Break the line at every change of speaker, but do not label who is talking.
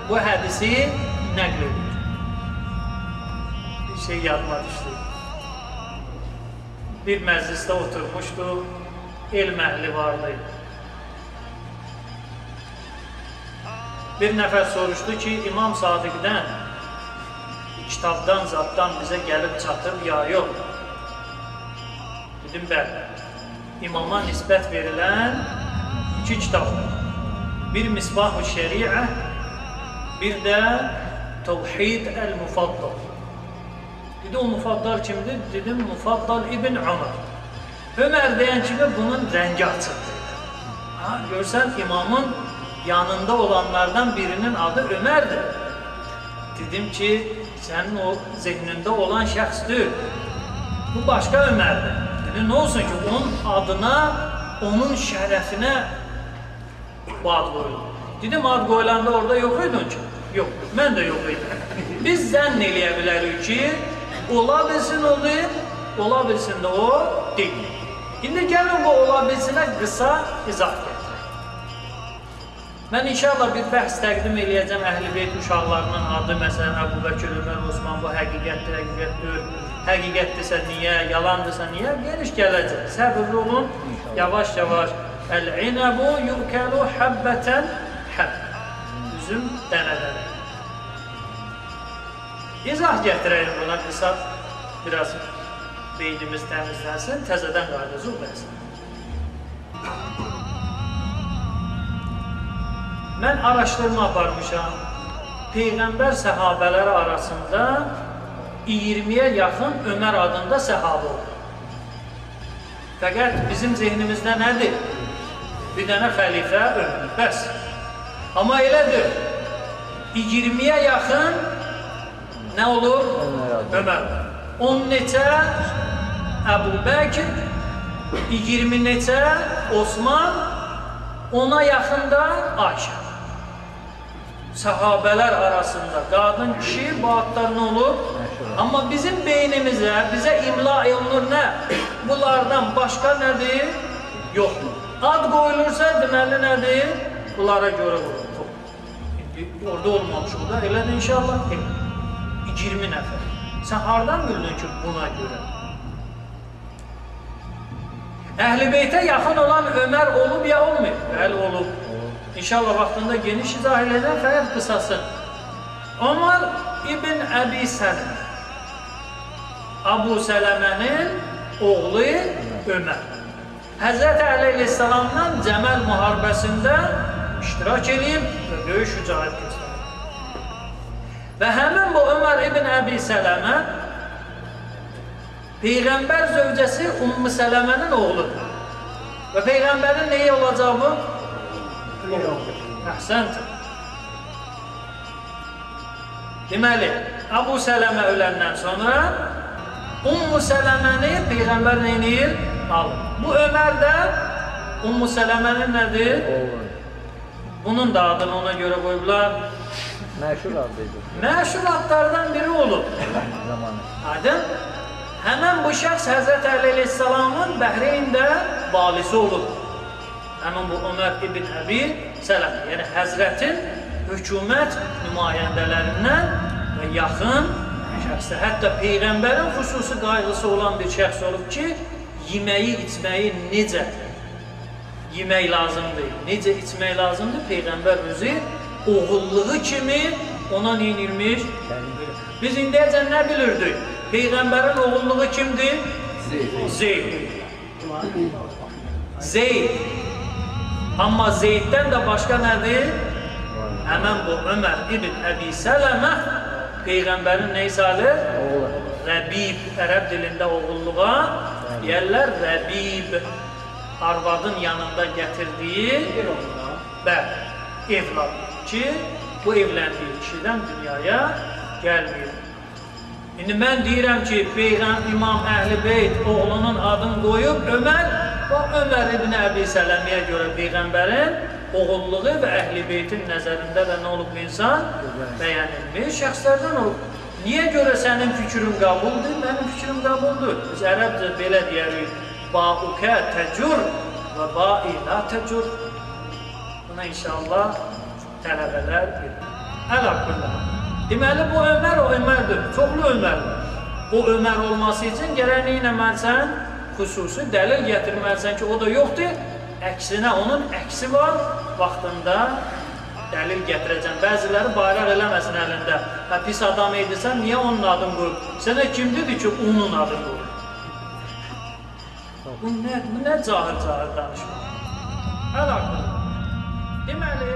Bu hədisi nəql edir. Bir şey yadıma düşdü. Bir məclisdə oturmuşdu, elm əhli vardı. Bir nəfər soruşdu ki, İmam Sadiqdən kitabdan, zatdan bizə gəlib çatıb ya yox. Dedim, bəli. İmama nisbət verilən 2 kitab. Bir Misbah-ı Şəriə, bir də Tevhid el-Mufaddal. Dedi, o Mufaddal kimdir? Dedim, Mufaddal İbn Ömər. Ömər deyən kimi bunun rəngi açıqdır. Görsən, imamın yanında olanlardan birinin adı Ömərdir. Dedim ki, sənin o zehnində olan şəxsdir. Bu başqa Ömərdir. Dedi, nə olsun ki, onun adına, onun şərəfinə ad qoyulur. Dedim, ad qoyulanda orada yox idin ki? Yox, mən də yox idim. Biz zənn eləyə bilərik ki, ola bilsin o deyil, ola bilsin də o deyil. İndi gəlin bu ola bilsinə qısa izah gətirək. Mən inşallah bir bəhs təqdim eləyəcəm Əhl-i Beyt uşaqlarının adı, məsələn, Əbu Bəkir, Ömər, Osman, bu həqiqətdir, həqiqətdir, həqiqətdirsə niyə, yalandırsa niyə, geniş gələcək. Səbirli olun, yavaş-yavaş. Əl-inəbu yu'kəlu həbbətən həbb. Üzüm dənələri. İzah gətirəyim buna qısa, biraz beynimiz təmizlənsin, təzədən qayıdacaq bəhsən. Mən araşdırma aparmışam. Peyğəmbər səhabələri arasında 20-yə yaxın Ömər adında səhabə olur. Fəqət bizim zehnimizdə nədir? Bir dənə xəlifə Ömər, bəs. Amma elədir, 20-yə yaxın nə olur? Ömər. 10 neçə Əbu Bəkir, 20 neçə Osman, 10-a yaxında Ayşə. Səhabələr arasında qadın, kişi, bu adlar nə olur? Amma bizim beynimizə, bizə imla olunur nə? Bunlardan başqa nədir? Yoxdur. Ad qoyulursa, deməli nədir? Bunlara görə qoyulur. Orada olmamış o da, elədir inşallah. 20 nəfər. Sən hardan bildin ki, buna görə? Əhl-i Beytə yaxın olan Ömər olub ya olmayıb? Bəli, olub. İnşallah vaxtında geniş izah edəcəm, fəqət qısası. Ömər İbn Əbi Sələmə. Abu Sələmənin oğlu Ömər. Həzrəti Əleyhisselamdan Cəməl müharibəsində iştirak edib və böyük şücaət göstərib. Və həmin bu Ömər İbn Əbi Sələmə Peyğəmbər zövcəsi Ümmü Sələmənin oğludur. Və Peyğəmbərin neyi olacaq bu? Əhsəndir. Deməli, Əbu Sələmə öləndən sonra Ümmü Sələməni Peyğəmbər neynir? Alır. Bu Ömər də Ümmü Sələmənin nədir? Bunun da adını ona görə qoyublar.
Məşhur adıydı.
Məşhur adlardan biri olub. Aydın? Həmən bu şəxs Həzrət Əleyhisselamın Bəhreyndə valisi olub. Həmən bu Ömər İbn Əbi Sələmə. Yəni Həzrətin hökumət nümayəndələrindən və yaxın şəxsdə. Hətta Peyğəmbərin xüsusi qayğısı olan bir şəxs olub ki, yeməyi, içməyi necə yemək lazımdır, necə içmək lazımdır, Peyğəmbər özü oğulluğu kimi ona neyinilmiş? Biz indiyəcən nə bilirdik? Peyğəmbərin oğulluğu kimdir? Zeyd. Zeyd. Amma Zeyddən də başqa nədir? Həmən bu Ömər İbn Əbi Sələmə Peyğəmbərin neyi salir? Rəbib. Ərəb dilində oğulluğa deyərlər Rəbib. Arvadın yanında gətirdiyi evlad ki, bu evləndiyi kişidən dünyaya gəlməyir. İndi mən deyirəm ki, İmam Əhl-i Beyt oğlunun adını qoyub Ömər və Ömər İbn Əbi Sələmiyə görə Peyğəmbərin oğulluğu və Əhl-i Beytin nəzərində də nə olub bu insan? Bəyənilmiş şəxslərdən olub. Niyə görə sənin fikrin qəbuldur? Mənim fikrim qəbuldur. Biz ərəbcə belə deyərik. Ba'ukə təcur və ba'i la təcur. Buna inşallah tələbələr bilir. Əla kullə. Deməli, bu Ömər o Ömərdir, çoxlu Ömərdir. Bu Ömər olması üçün gərək nə etməlisən? Xüsusi dəlil gətirməlisən ki, o da yoxdur. Əksinə, onun əksi var, vaxtında dəlil gətirəcəm. Bəziləri bayraq eləməsin əlində. Və pis adam edirsən, niyə onun adını qoyub? Sənə kim dedi ki, onun adını qoyub? Bu nə cahil-cahil danışmaq? Əlaqədir. Deməli,